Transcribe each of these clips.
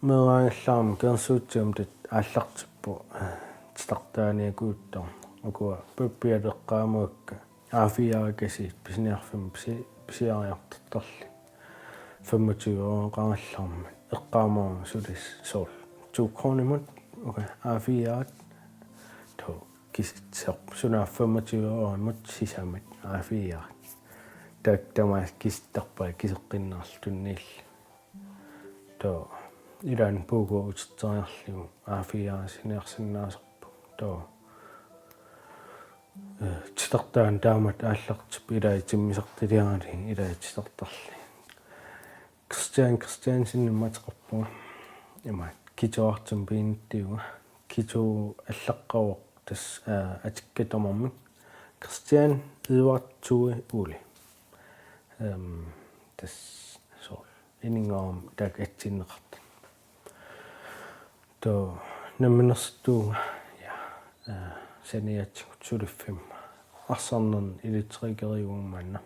meeraangallaarma kersuutiumtat aallartippu tistartaaniakuuttor akua pippialeqqaamuakka aafiaakasiit pisiniarfim pisiariartartarli 25 år qaangallarma eqqaamuarma sulis soorl 2 kronimut okay aafiaat to kisitseq sunaa 25 år mut sisamit aafiaat tamas kisittarpa kiseqqinnaarlu tunniilli to ilan puugo utitteriarligu aafiaasiniarsinnaasarpu to tistartaan taamat aallartip ilaitimmisertiliarali ilaitisartarli Christiansin mateqarpuga ima kituartum piinittiuga kitu allaqqaroq tas atikkatormarmik Christian Edward Uli tas soorl iningaam taak atsinneqarta to namminerstuuga ja saniatsigut suliffim arsornern iliterikeriguummanna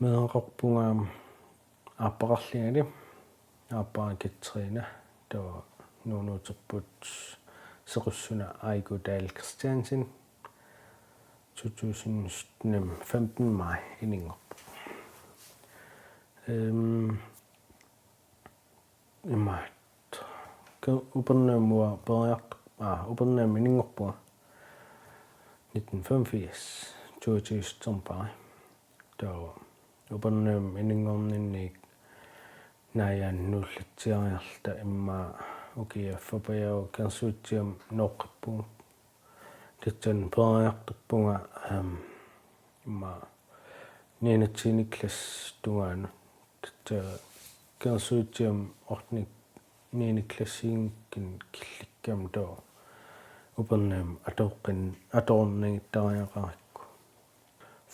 meeqarpungaam aapaqarlingali aappaakitserina to nuunuuterput sequssuna Aigo Dahl Christiansen 2015 maj iningorpu imaat upernaamua upernaam iningorpuga 1985 2013 to upernaam iningorninniik naayan nullitsiariarta imma ukiaffapajau kersuutium nooqqippugu tatsan periartorpunga imma niinatsiniklas tungaanu tatsa kersuutium ornik niiniklassiingkin killikkam to upernaam atornernigittariaqarikku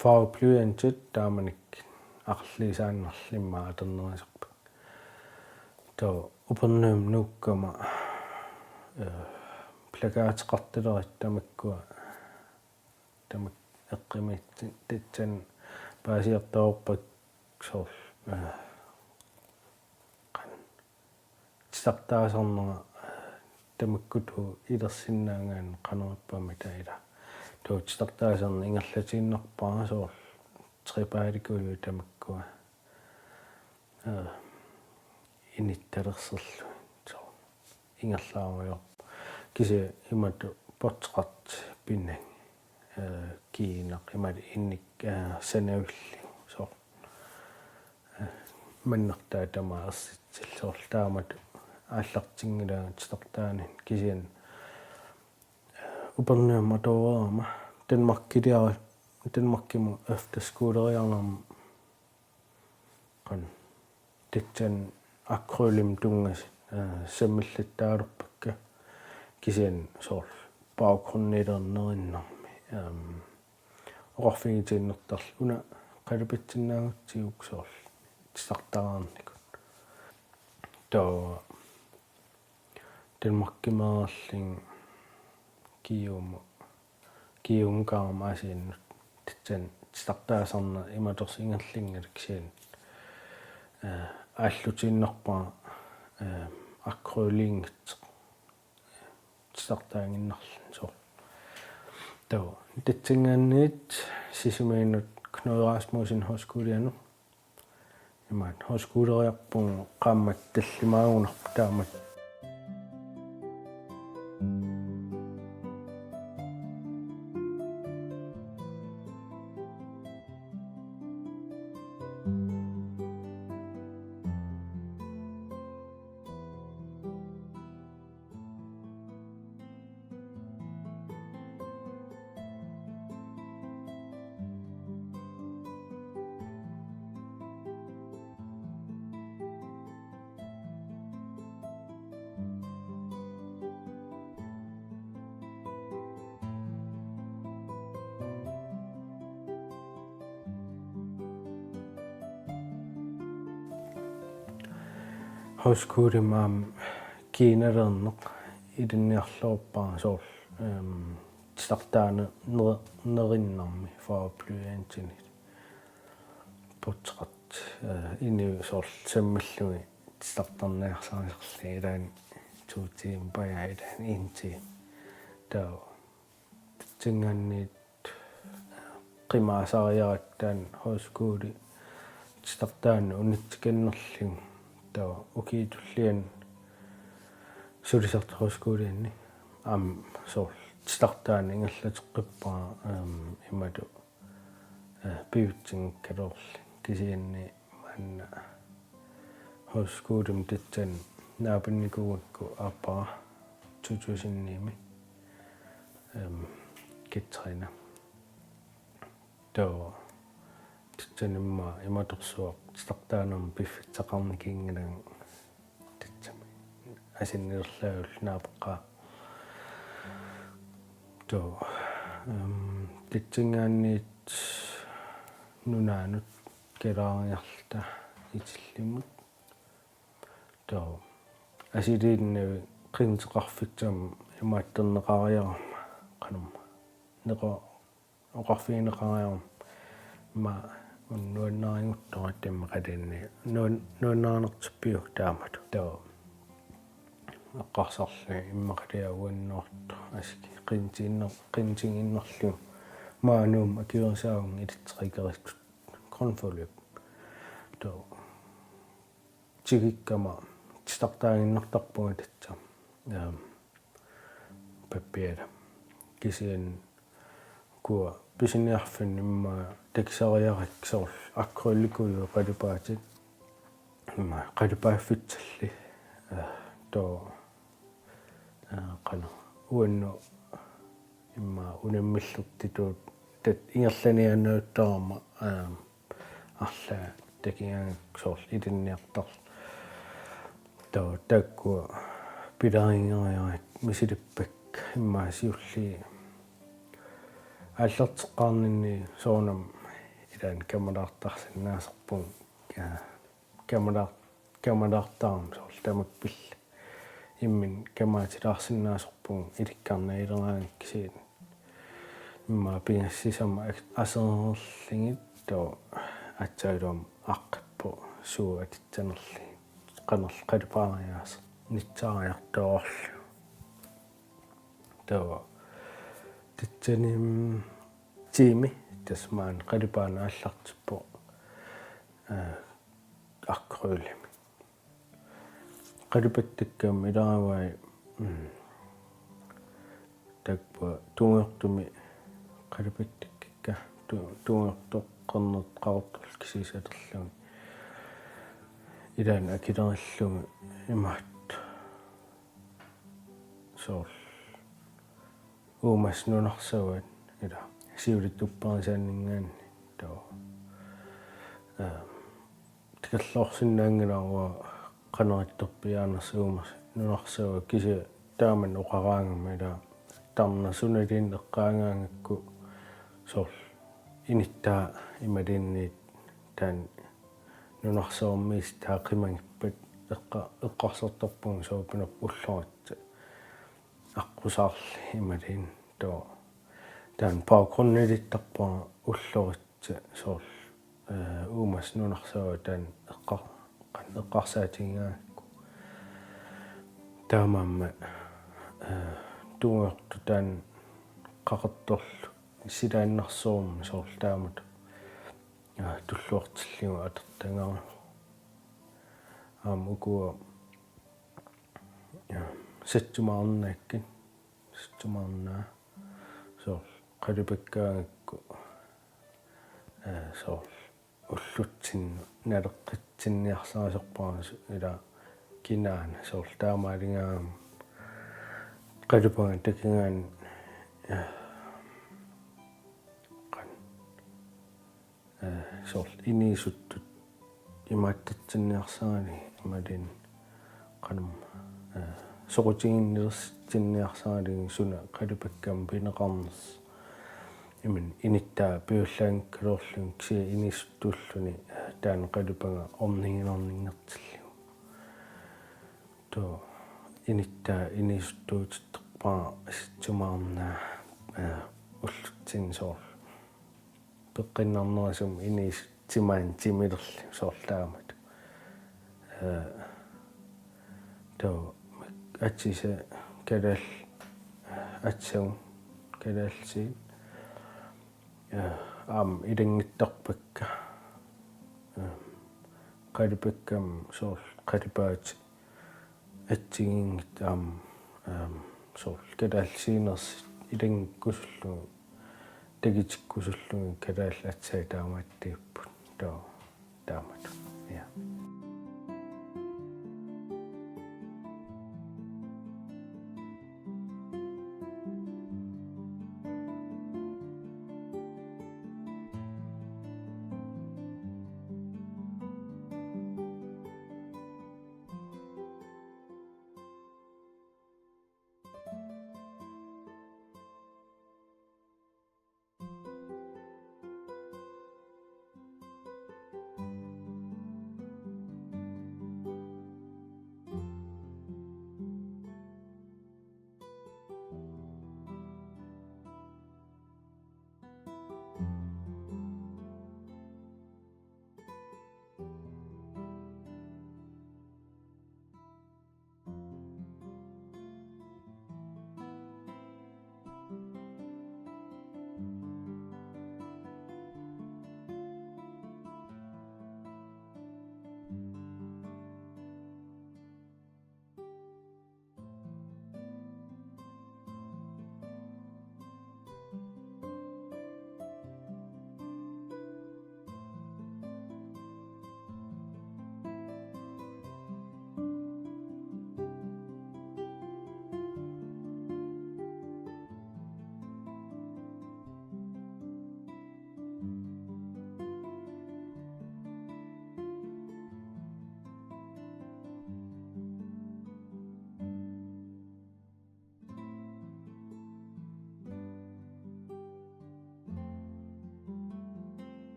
farveblyantit taamanik aqerlisaannerlimma aternerisarpak to upernaam nuukkama plakaateqartilerit tamakkua tamak eqqimiit tatsan paasiartaorpak soorl tisartaasarnera tamakkutu ilersinnaangaan qanerippaami taila to tisartaasarna ingerlatiinnerpara soorl tripaalikulu tamakkua inittalerserlu so ingerlaaruyor kise imatu portræt pinnang kiinaq imat innik sanaulli so mannertaa tama ersitsil soorl taamat aallartingila tisartaanin kisian upernaam atorerama Danmarkimu efterskoleriarnerma qan tatsan akronym tungas sammallataalerpakka kisian soorl baggrunnilernerиннарми oqarfigitiinnertarlu una qalapatsinnaagutiuk soorl tisartaraarnikut to Danmarkimererling kiumkaarma asiinnut tatsan tisartaasarna imatorsingerlingaluk sian ааллутииннарпаа акролингитсеқ tisartaanginnarlun so to tatsingaanniit sisimiinut Knud Rasmussen Højskolianu imaat højskoleriarpun qaammat tallimaagunarpu taamat højskolimaam kiinalerneq ilinniarlorpaa soorl tisartaane nerinnarmi farveblyantinit portræt inni soorl sammallugi startarniarsaanserli ilaan 2 tiim paja ilaan 1 tiim tao tinganniit qimaasariarattaan højskole startaan unittikennerlung tao ukiitullian sulisart højskoleanni sol startaan ingallateqqippaa imatu piutsinkalorli kisianni manna højskolen titsan naapannikuukku appara tutusinniimi kittrina tao titsanimma imatorsuaq startaanam piffitsaqarnikiingalang titsami asinnilerlaagull naapaqqa tao titsingaanniit nunaanut kelaariarlta itillimut tao asiliinnavi qinteqarfitsam imaatterneqariarama qanumma neqa oqarfiineqariarama ma unnuannaringuttorattamma qalinni nuannaanertippiuk taamatu tao eqqarsarlu immaqaliaguannoortu aski qintinginnerlu maanuum akiursaagun ilitteqikerikkut konfolip tao tigikkama startaaginnartarpunga tatsam pappiala kisian kuwa pisiniarfin imma taksariariksorl akkrulikuyu qalupaatit imma qalupaaffitsalli tao qanu uannu imma unammillurtituut tat ingerlaniannuuttarama arla takiangaksorl ilinniartar tao takkua pilaringeriarit misilippak imma siulli аллертеққарнинни соонам илаан камалаартарсиннаасерпун камалаартаарам соорл тамакпилла иммин камаатилаарсиннаасерпун иликкарнаилераангик кисиин имма пингассисама асерерлингит тоо атсаилуам аққиппу суу атитсанерли qanерл qalupaaриаас нитсаариартоорлу тоо титсаним тими тасмаан qalupaana аллартиппу аккруулими qalupаттаккаам иларавай такпа тунгертуми qalupаттаккакка тунгертоққарнерт qaortorl кисисалерлуги илаан акилериллуги имаат соор уумас нунарсават ила сиулиттуппарисааннингаанни тоо тикаллоорсиннаангилаарва qanerittэрпиаанерсуумас нунарсава киси тааман оқараангама ила тарнасуналин эққаангаангакку соор иниттаа ималинниит таан нунарсаормиис таақимангиппат эққарсерторпун соопинап уллоратса аққусаарли ималин тоо таан паукроннилиттарпаа уллоратса соор уумас нунарсава таан эққарсаатингаакку таамаамма тунгерту таан қақарторлу силааннарсуум соор таамат туллуартиллиу атертангара укуа саттумаарнааккин саттумаарнаа соор qalupakkaangakku соор уллутсин налеққитсинниарсаасерпаа ила кинаана соор таамаалингаам qalupanga такингаан соор инисуттут имааттатсинниарсаани ималин qanum soqutiginnersinniarsaaliin suna qalupakkaam pineqarners imin inittaa piullaangkalorlun kisi inissuttuulluni taan qalupanga orninginorningertillu to inittaa inissuttuutitterpaa assitsumaarnaa ullutsin soor peqqinnernerasum inissimaan timilerli soorlaamat то атсиса калал атсагун калаалси илангиттарпакка qalipakkam soorl qalipaat atsigingit soorl kalaalsiinersi ilangikkusullugu tagitikkusullugu kalaal atsaa taamaattiipput taamat ja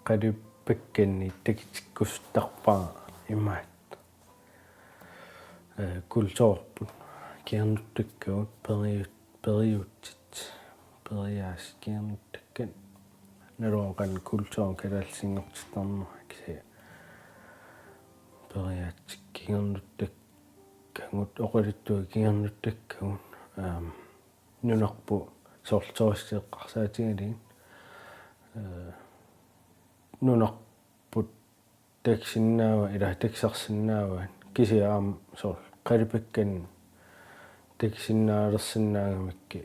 qalipakkanni tagitikkustarpaa imaat kulsoorput kiernuttakkagut periutsit periaas kiernuttakkan naluaqan kulsoon kalaalsingortitarnera kisia periaatsit kiernuttakkangut oqalittua kiernuttakkagut nunarpu soortoristeeqqarsaatigalin nunarput taksinnaava ila taksarsinnaava kisiaam soorl qalipakkan taksinnaalersannaagamikki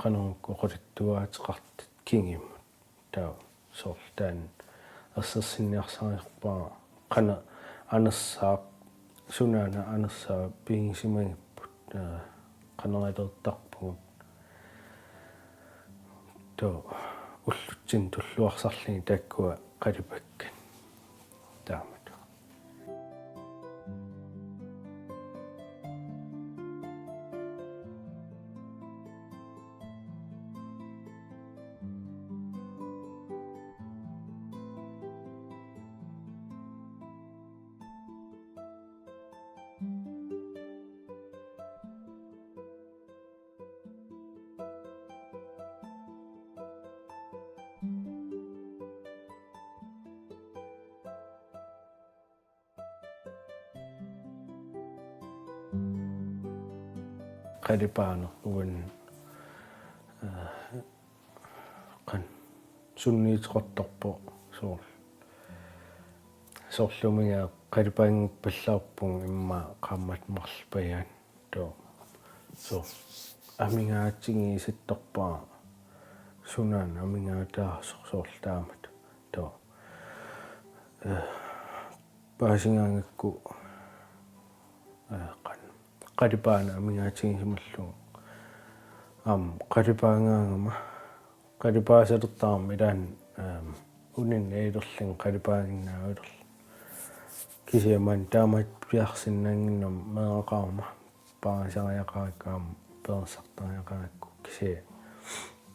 qanerukku oqalittuaatiqartat kingimmut soorl taan ersersinniarsariorpaa qana anersaaq sunaana anersaa piingisimagipput qanerilерtarpugut ullutsin tulluarsarlini taakkua qalipakkan taamat qalipaano uan qan sunniiteqortorpo soorlumiga qalipaangippallaarpung imma qaammat marlpayaan amingaatigiisittorpaa sunaan amingaataarsoorl taamat paasingaangakku qalipaana amingaatigisimalluu qalipaangaangama qalipaasalertaarma ilaan unin eilerlin qalipaaginnaavilerl kisiamaan taamat piarsinnaanginnam meeqaarma paasariaqarakkaam peersartariaqarakku kisia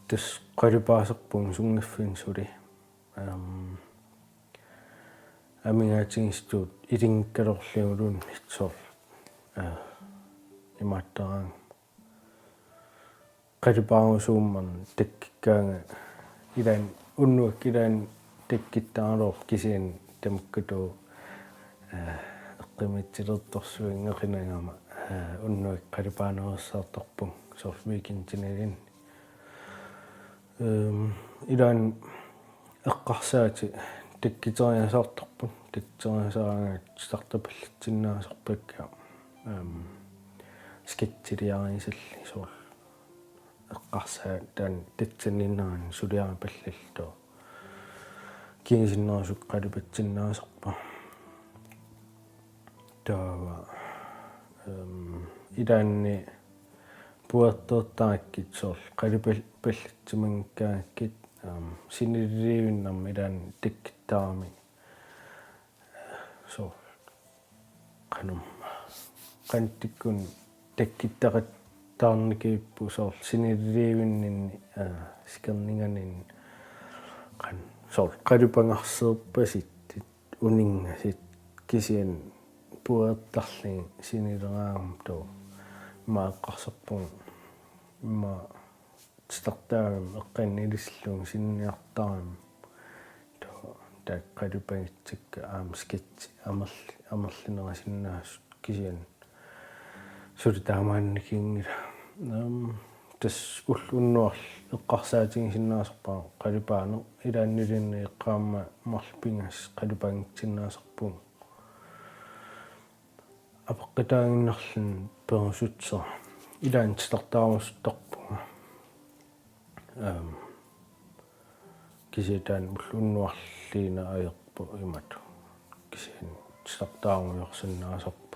tas qalipaaserpung sungaffin suli амингаатигистуут илингкалорлиулуун итсоор имааттараан qalipaarusuumman takkikkaanga ilan unnuak ilan takkittaarlor kisian tamakkutu eqqimitsilertorsuingeqinagama unnuak qalipaanerissartorpun sorviikintinalin ilan eqqarsaati takkiteriasaartorpun takkiteriasaaraangaat startapallitsinnaasarpakka skitsiliariisalli soor eqqarsaa taan tatsaninneraan suliarapallallu kiisinnerasuk qalipatsinnaasarpa taava ilaanni puertortaakkit soor qalipallatsimangkaakkit sinililiunnarma ilaan takkittaarami soor qanum qantikkun takkittaqat taarnikiippu soor sinililiunnинни sikerninganin qan soor qalipangarseerpasittit uningasit kisian puertarling sinileraarm tuu maaqqarserpun imma startaagam eqqannilisluun sinniartaaram tuu taaqqalipangitsikka skitsi amerlinerasinnaassut kisian sulitaamaannikingila tas ulluunnuarl eqqarsaatigisinnaasarpaa qalipaane ilaannilinni eqqaamma marlpingas qalipangitsinnaasarpun apeqqitaaginnarlun perusutser ilaan startaarussuttarpunga kisitaan ulluunnuarliina ajerpu imatu kisian startaaruyorsinnaasarpu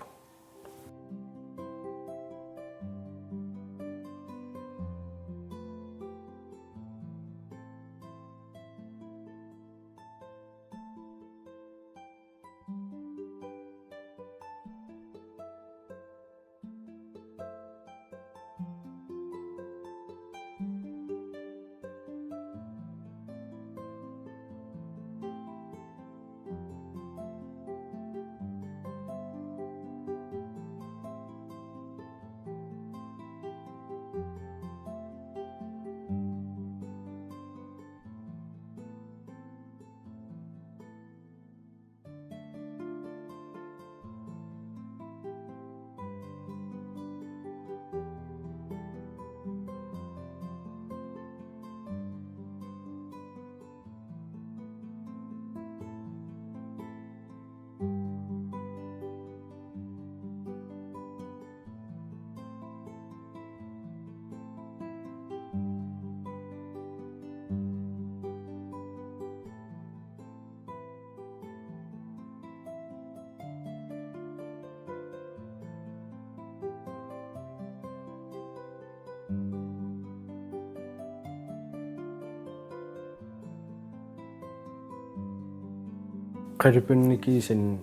qalipannikiisan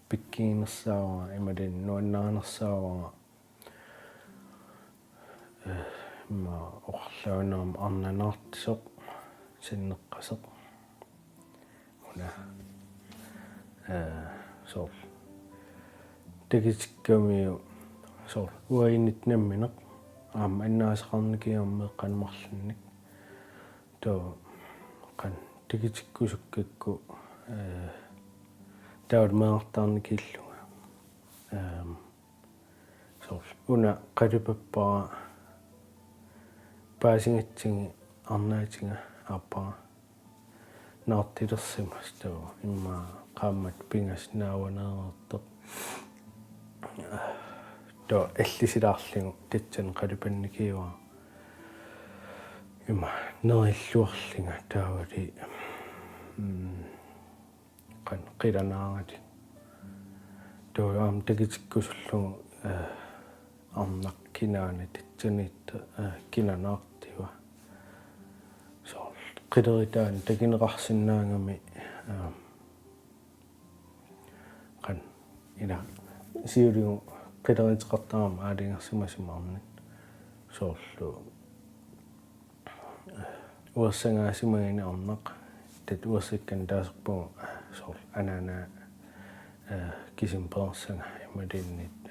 pikkiinersaava imalin nuannaanersaava imma oqarlaunaam arnanaartisoq sinneqqaseq una soor takitikkamiu soor uainitnammineq aam annaaseqarnikiarme qanmarlunnik tuu qan takitikkusukkakku taud maartaarnikillunga soor una qalipappara paasingatsingi arnaatinga appara naartilersimas tuu imma qaammat pingas naawaneererteq tuu allisilaarlingu tatsan qalipannikiuа imma nerilluarlinga taavali qan qilanaarati tuu aam takitikkusullugu arnaq kinaani tatsaniitta kinanaartiva soor qileritaan takineqarsinnaangami qan ila siuligu qileriteqartarama aalingersimasimaarnit soorlu uersangaasimaini arnaq tat uersikkan taasarpungu soorl anana kisim persanga imadinnit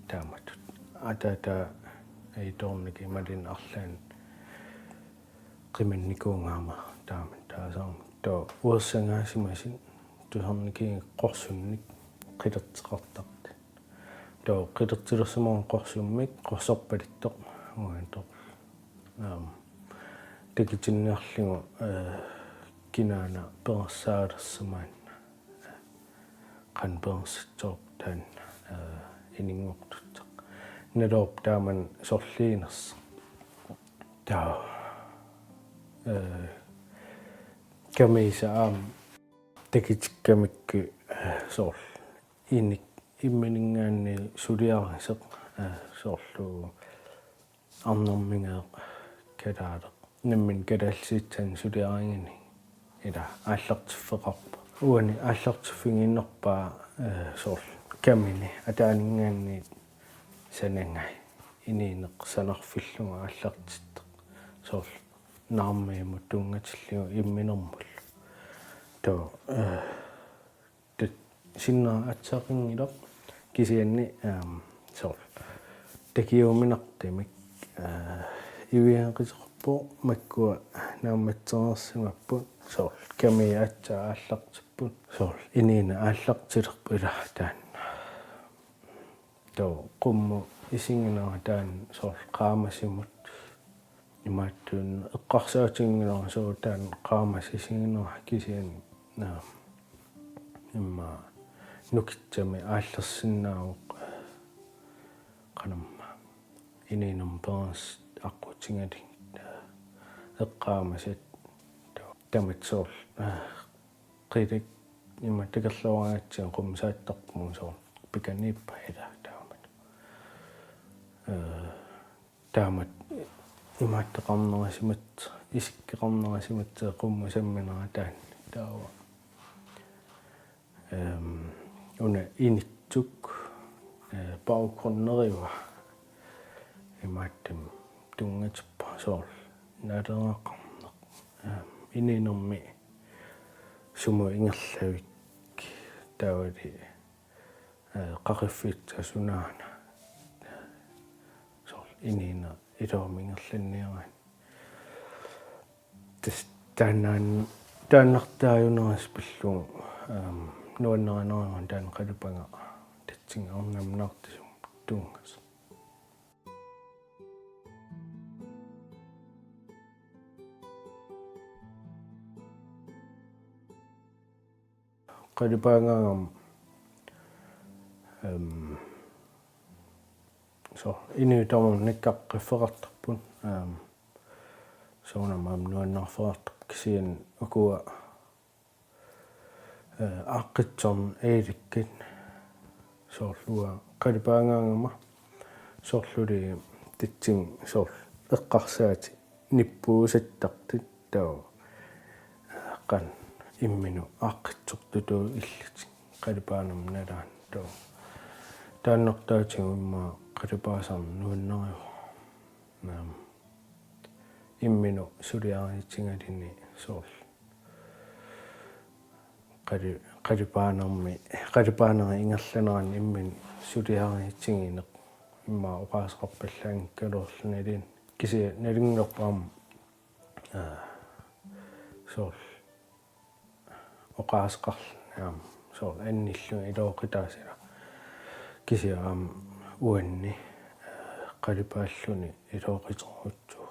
taamatut atata ei torniki madin arlaan qimannikungaama taaman taasaarmu to uersangaasimasin tusorniki qorsunnik qilerteqartart to qilertilersumoon qorsummik qorsorpalittoq uantoq takitinniarlugu kinaana perssaalersumaan qan perssitsoorp taan ininngortuttaq nalorp taaman sorliiners taa kamisa takitikkamikku soorl inik imminingaanni suliariseq soorlu arnermingeeq kalaaleq nammin kalaalsiitsan suliaringini ila aallartiffeqarpa uani aallartiffinginnerpaa soorl kamini ataaningaanni sanangai iniineq sanarfillugu aallartitteq soorl naarmiimut tungatillugu imminermul to tat sinna atsaaqingiloq kisianni soorl takiuminartimik iviaqiterpo makkua naammatsenersimappu soorl kami atsa aallartipput soorl iniina aallartilerpu ila taan to qummu isinginera taan soorl qaamasimut imaattuun eqqarsaatinginera soo taan qaamas isinginera kisian imma nukitsami aallersinnaavuq qanamma iniinem pers aqutingali eqqaamasit tamat soorl qilik imma takerluaraatsin qumsaattarpumu soorl pikanippa ila taamat imaattaqarnerasimat isikkeqarnerasimat qummusamminera taan taawa una initsuk pauqorneriva imaattam tungatippa soorl naalereqarneq iniinermi sumu ingerlavik taawali qaqiffiitsasunaana soorl iniina ilormingerlanniaraan taannartaajunneras pillugu nuanneraneriorun taan qalupanga tatsingaornamnaartisum tuungas qalupangangam so inuutormun nikkaqqifferartarpun soonamaam nuannarferartarp kisian ukua aaqqitsorn eilikkin soorlua qalupangangama soorluli tatsin soorl eqqarsaati nippuusattaqtit tao qan imminu aaqqitsortutu illutin qalupaanam nalaan tao taannertaatigu imma qalupaasarn nuanneriu imminu suliariitsingalini soorl qalupaaneri ingerlaneran immin suliariitsingineq imma oqaasqarpallaangikkaluorlunalin kisia nalingnerpaam soorl oqaasqarlanaam soorl annillu ilooqitaasila kisia uanni qalupaalluni ilooqiterutsu